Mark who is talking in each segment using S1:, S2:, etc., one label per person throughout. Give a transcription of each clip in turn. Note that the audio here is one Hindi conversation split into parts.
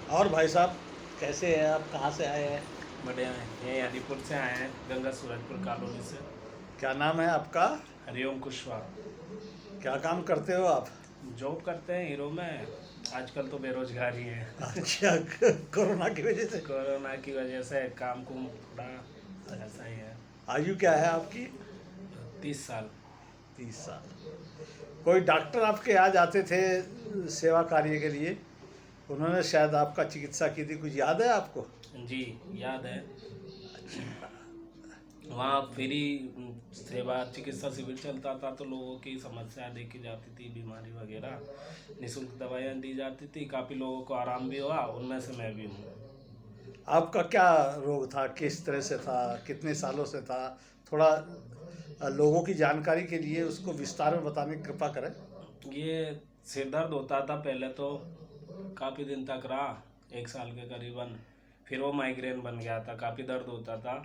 S1: और भाई साहब, कैसे हैं आप? कहाँ से आए हैं?
S2: बढ़िया है। ये हरिपुर से आए हैं, गंगा सूरजपुर कॉलोनी से।
S1: क्या नाम है आपका?
S2: हरिओम कुशवाहा।
S1: क्या काम करते हो आप?
S2: जॉब करते हैं हीरो में। आजकल तो बेरोजगारी है।
S1: अच्छा। कोरोना की वजह से।
S2: कोरोना की वजह से काम कुम थोड़ा ऐसा ही है।
S1: आयु क्या है आपकी?
S2: 30 साल।
S1: 30 साल। कोई डॉक्टर आपके यहाँ जाते थे सेवा कार्य के लिए, उन्होंने शायद आपका चिकित्सा की थी, कुछ याद है आपको?
S2: जी, याद है।
S1: अच्छा।
S2: वहाँ फ्री सेवा चिकित्सा शिविर चलता था, तो लोगों की समस्या देखी जाती थी, बीमारी वगैरह निःशुल्क दवाइयाँ दी जाती थी। काफ़ी लोगों को आराम भी हुआ, उनमें से मैं भी हूँ।
S1: आपका क्या रोग था? किस तरह से था? कितने सालों से था? थोड़ा लोगों की जानकारी के लिए उसको विस्तार में बताने की कृपा करें।
S2: ये सिर दर्द होता था पहले तो, काफ़ी दिन तक रहा, 1 साल के करीबन। फिर वो माइग्रेन बन गया था, काफ़ी दर्द होता था।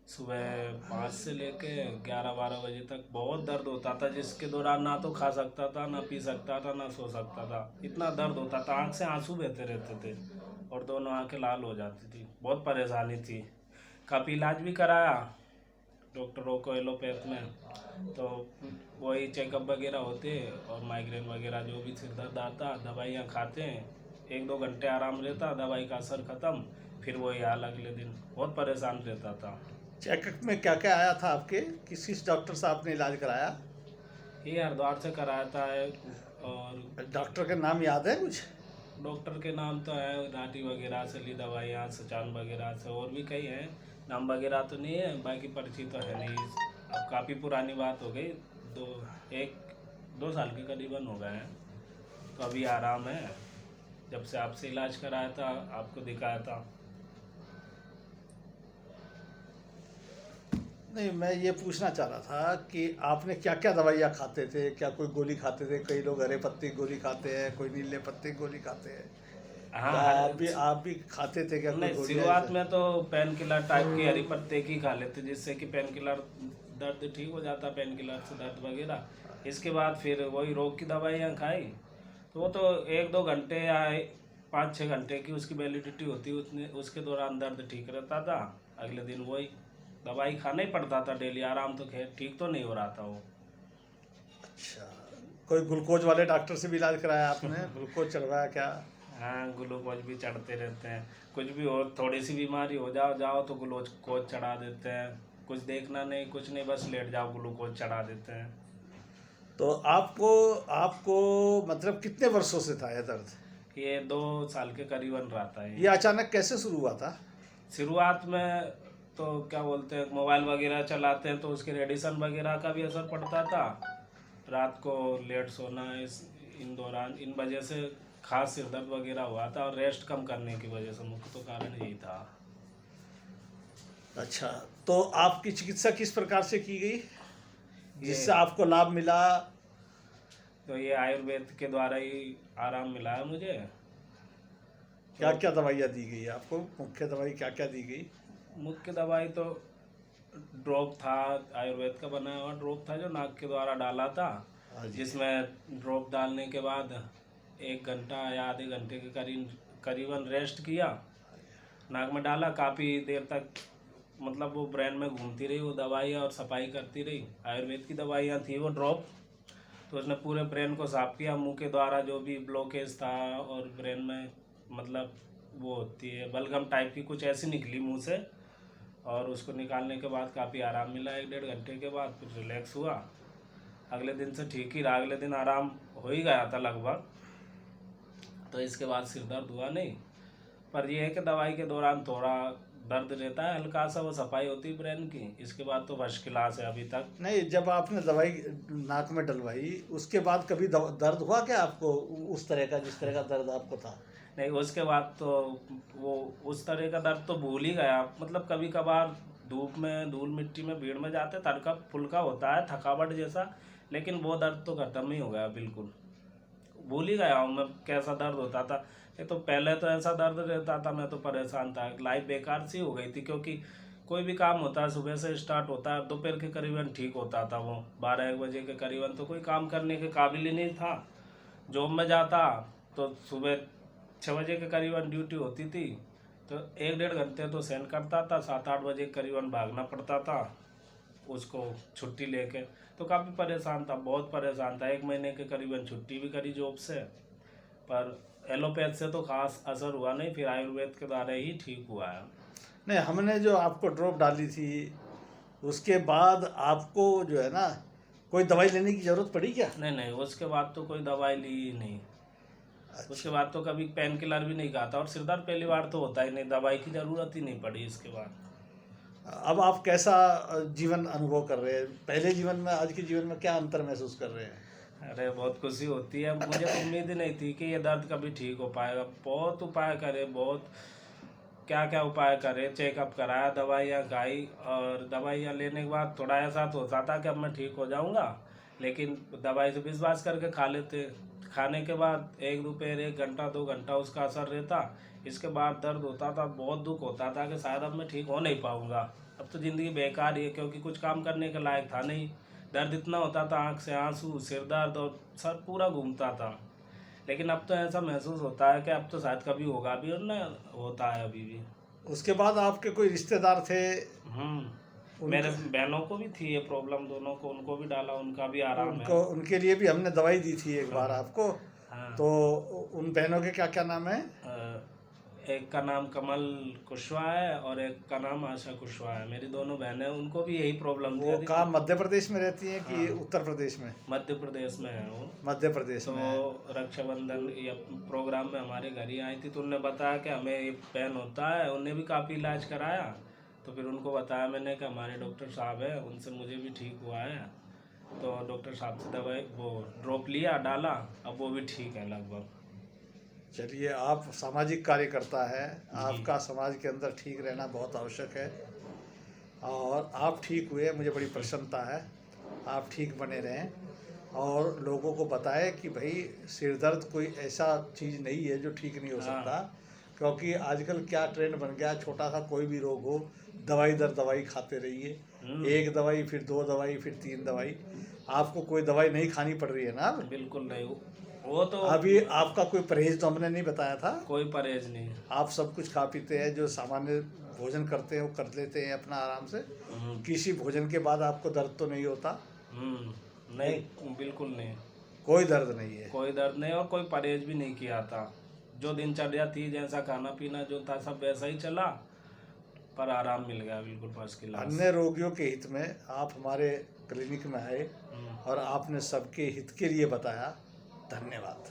S2: सुबह 5 से लेके 11-12 बजे तक बहुत दर्द होता था, जिसके दौरान ना तो खा सकता था, ना पी सकता था, ना सो सकता था। इतना दर्द होता था, आँख से आंसू बहते रहते थे और दोनों आंखें लाल हो जाती थी। बहुत परेशानी थी। काफ़ी इलाज भी कराया डॉक्टरों को एलोपैथ में, तो वही चेकअप वगैरह होते और माइग्रेन वगैरह जो भी सिर दर्द आता, दवाइयाँ खाते हैं, 1-2 घंटे आराम रहता, दवाई का असर ख़त्म, फिर वही हाल अगले दिन। बहुत परेशान रहता था।
S1: चेकअप में क्या क्या आया था आपके? किस किस डॉक्टर से आपने इलाज कराया?
S2: ये हरिद्वार से कराया था है। और
S1: डॉक्टर के नाम याद है कुछ?
S2: डॉक्टर के नाम तो है, राठी वगैरह से ली दवाइयाँ, सचान वगैरह से, और भी कई हैं। नाम वगैरह तो नहीं है, बाकी पर्ची तो है नहीं। अब काफ़ी पुरानी बात हो गई, दो 1-2 साल के करीबन हो गए हैं। तो अभी आराम है, जब से आपसे इलाज कराया था, आपको दिखाया था।
S1: नहीं, मैं ये पूछना चाह रहा था कि आपने क्या क्या दवाइयाँ खाते थे? क्या कोई गोली खाते थे? कई लोग हरे पत्ते की गोली खाते हैं, कोई नीले पत्ते की गोली खाते हैं।
S2: हाँ,
S1: क्या
S2: हर
S1: आप भी खाते थे क्या कोई
S2: नहीं,
S1: गोलियाँ
S2: शुरुआत
S1: ऐसे?
S2: में तो पेन किलर टाइप की हरी पत्ते की खा लेते, जिससे कि पेन किलर दर्द ठीक हो जाता, पेन किलर से दर्द वगैरह। इसके बाद फिर वही रोग की दवाइयाँ खाई, तो वो तो 1-2 घंटे या 5-6 घंटे की उसकी वैलिडिटी होती, उतने उसके दौरान दर्द ठीक रहता था। अगले दिन वही दवाई खाना ही पड़ता था डेली। आराम तो खैर ठीक तो नहीं हो रहा था वो।
S1: अच्छा। कोई ग्लूकोज वाले डॉक्टर से भी इलाज कराया आपने? ग्लूकोज चढ़वाया क्या?
S2: हाँ, ग्लूकोज भी चढ़ते रहते हैं। कुछ भी हो, थोड़ी सी बीमारी हो जाओ जाओ तो ग्लूकोज चढ़ा देते हैं। कुछ देखना नहीं, कुछ नहीं, बस लेट जाओ, ग्लूकोज चढ़ा देते हैं।
S1: तो आपको आपको मतलब कितने वर्षों से था यह दर्द?
S2: ये 2 साल के करीबन रहता है
S1: ये
S2: ये।
S1: अचानक कैसे शुरू हुआ था?
S2: शुरुआत में तो क्या बोलते हैं, मोबाइल वगैरह चलाते हैं तो उसके रेडिएशन वगैरह का भी असर पड़ता था। रात को लेट सोना, इस इन दौरान इन वजह से खास सिर दर्द वगैरह हुआ था, और रेस्ट कम करने की वजह से मुख्य तो कारण यही था।
S1: अच्छा। तो आपकी चिकित्सा किस प्रकार से की गई
S2: ये
S1: जिससे आपको लाभ मिला?
S2: तो ये आयुर्वेद के द्वारा ही आराम मिला है मुझे।
S1: क्या
S2: तो
S1: क्या दवाइयाँ दी गई आपको? मुख्य दवाई क्या क्या दी गई?
S2: मुख्य दवाई तो ड्रॉप था, आयुर्वेद का बनाया हुआ ड्रॉप था जो नाक के द्वारा डाला था,
S1: हाँ जी।
S2: जिसमें ड्रॉप डालने के बाद 1 घंटा या आधे घंटे के करीबन रेस्ट किया। नाक में डाला, काफ़ी देर तक, मतलब वो ब्रेन में घूमती रही वो दवाइयाँ और सफाई करती रही। आयुर्वेद की दवाइयाँ थी वो ड्रॉप, तो उसने पूरे ब्रेन को साफ किया मुंह के द्वारा, जो भी ब्लॉकेज था। और ब्रेन में, मतलब वो होती है बलगम टाइप की कुछ ऐसी निकली मुंह से, और उसको निकालने के बाद काफ़ी आराम मिला। 1-1.5 घंटे के बाद फिर रिलैक्स हुआ। अगले दिन से ठीक ही रहा, अगले दिन आराम हो ही गया था लगभग। तो इसके बाद सिर दर्द हुआ नहीं। पर यह है कि दवाई के दौरान थोड़ा दर्द रहता है, हल्का सा, वो सफाई होती है ब्रेन की। इसके बाद तो फर्स्ट क्लास है अभी तक।
S1: नहीं, जब आपने दवाई नाक में डलवाई उसके बाद कभी दर्द हुआ क्या आपको? उस तरह का जिस तरह का दर्द आपको था?
S2: नहीं, उसके बाद तो वो उस तरह का दर्द तो भूल ही गया। मतलब कभी कभार धूप में, धूल मिट्टी में, भीड़ में जाते तड़का फुल्का होता है, थकावट जैसा, लेकिन वो दर्द तो खत्म ही हो गया बिल्कुल। भूल ही गया हूँ मैं कैसा दर्द होता था। ये तो पहले तो ऐसा दर्द रहता था, मैं तो परेशान था, लाइफ बेकार सी हो गई थी। क्योंकि कोई भी काम होता है सुबह से स्टार्ट होता है, दोपहर के करीबन ठीक होता था, वो 12-1 बजे के करीबन तो कोई काम करने के काबिल ही नहीं था। जॉब में जाता तो सुबह 6 बजे के करीबन ड्यूटी होती थी, तो 1-1.5 घंटे तो सहन करता था, 7-8 बजे करीबन भागना पड़ता था उसको छुट्टी लेके। तो काफ़ी परेशान था, बहुत परेशान था। 1 महीने के करीबन छुट्टी भी करी जॉब से, पर एलोपैथ से तो खास असर हुआ नहीं, फिर आयुर्वेद के द्वारा ही ठीक हुआ है।
S1: नहीं, हमने जो आपको ड्रॉप डाली थी उसके बाद आपको जो है ना कोई दवाई लेने की ज़रूरत पड़ी क्या?
S2: नहीं, उसके बाद तो कोई दवाई ली ही नहीं। उसके बाद तो कभी पेन किलर भी नहीं खाता, और सिरदर्द पहली बार तो होता ही नहीं, दवाई की ज़रूरत ही नहीं पड़ी इसके बाद।
S1: अब आप कैसा जीवन अनुभव कर रहे हैं? पहले जीवन में आज के जीवन में क्या अंतर महसूस कर रहे हैं?
S2: अरे बहुत खुशी होती है। मुझे तो उम्मीद ही नहीं थी कि ये दर्द कभी ठीक हो पाएगा। बहुत उपाय करे, बहुत क्या क्या उपाय करे, चेकअप कराया, दवाइयाँ खाई, और दवाइयाँ लेने के बाद थोड़ा ऐसा तो होता था कि अब मैं ठीक हो जाऊँगा, लेकिन दवाई से विश्वास करके खा लेते। खाने के बाद 1 घंटा 2 घंटा उसका असर रहता, इसके बाद दर्द होता था, बहुत दुख होता था कि शायद अब मैं ठीक हो नहीं पाऊँगा, अब तो ज़िंदगी बेकार ही है, क्योंकि कुछ काम करने के लायक था नहीं। दर्द इतना होता था, आँख से आंसू, सिर दर्द, और सर पूरा घूमता था। लेकिन अब तो ऐसा महसूस होता है कि अब तो शायद कभी होगा भी, और ना होता है अभी भी।
S1: उसके बाद आपके कोई रिश्तेदार थे?
S2: मेरे बहनों को भी थी ये प्रॉब्लम, दोनों को, उनको भी डाला, उनका भी आराम है।
S1: उनको उनके लिए भी हमने दवाई दी थी एक बार आपको।
S2: हाँ।
S1: तो उन बहनों के क्या क्या नाम है?
S2: एक का नाम कमल कुशवाहा है और एक का नाम आशा कुशवाहा है। मेरी दोनों बहनें, उनको भी यही प्रॉब्लम
S1: वो
S2: थी।
S1: कहाँ, मध्य प्रदेश में रहती हैं कि
S2: हाँ।
S1: उत्तर प्रदेश में?
S2: मध्य प्रदेश में है वो।
S1: मध्य प्रदेश
S2: तो
S1: में।
S2: रक्षाबंधन या प्रोग्राम में हमारे घर ही आई थी, तो उन्होंने बताया कि हमें ये पेन होता है। उन्हें भी काफ़ी इलाज कराया, तो फिर उनको बताया मैंने कि हमारे डॉक्टर साहब हैं, उनसे मुझे भी ठीक हुआ है। तो डॉक्टर साहब से दवाई वो ड्रॉप लिया, डाला, अब वो भी ठीक है लगभग।
S1: चलिए, आप सामाजिक कार्यकर्ता है, आपका समाज के अंदर ठीक रहना बहुत आवश्यक है, और आप ठीक हुए, मुझे बड़ी प्रसन्नता है। आप ठीक बने रहें और लोगों को बताएं कि भाई सिर दर्द कोई ऐसा चीज़ नहीं है जो ठीक नहीं हो सकता। क्योंकि आजकल क्या ट्रेंड बन गया, छोटा सा कोई भी रोग हो, दवाई दर दवाई खाते रहिए। एक दवाई, फिर 2 दवाई, फिर 3 दवाई। आपको कोई दवाई नहीं खानी पड़ रही है ना?
S2: बिल्कुल नहीं, वो तो
S1: अभी आपका कोई परहेज तो हमने नहीं बताया था।
S2: कोई परहेज नहीं।
S1: आप सब कुछ खा पीते हैं, जो सामान्य भोजन करते हैं वो कर लेते हैं अपना आराम से। किसी भोजन के बाद आपको दर्द तो नहीं होता?
S2: नहीं, बिल्कुल नहीं,
S1: कोई दर्द नहीं है?
S2: कोई दर्द नहीं, और कोई परहेज भी नहीं किया था। जो दिनचर्या थी, जैसा खाना पीना जो था, सब वैसा ही चला, पर आराम मिल गया बिल्कुल फर्स्ट क्लास।
S1: अन्य रोगियों के हित में आप हमारे क्लिनिक में आए और आपने सबके हित के लिए बताया। धन्यवाद।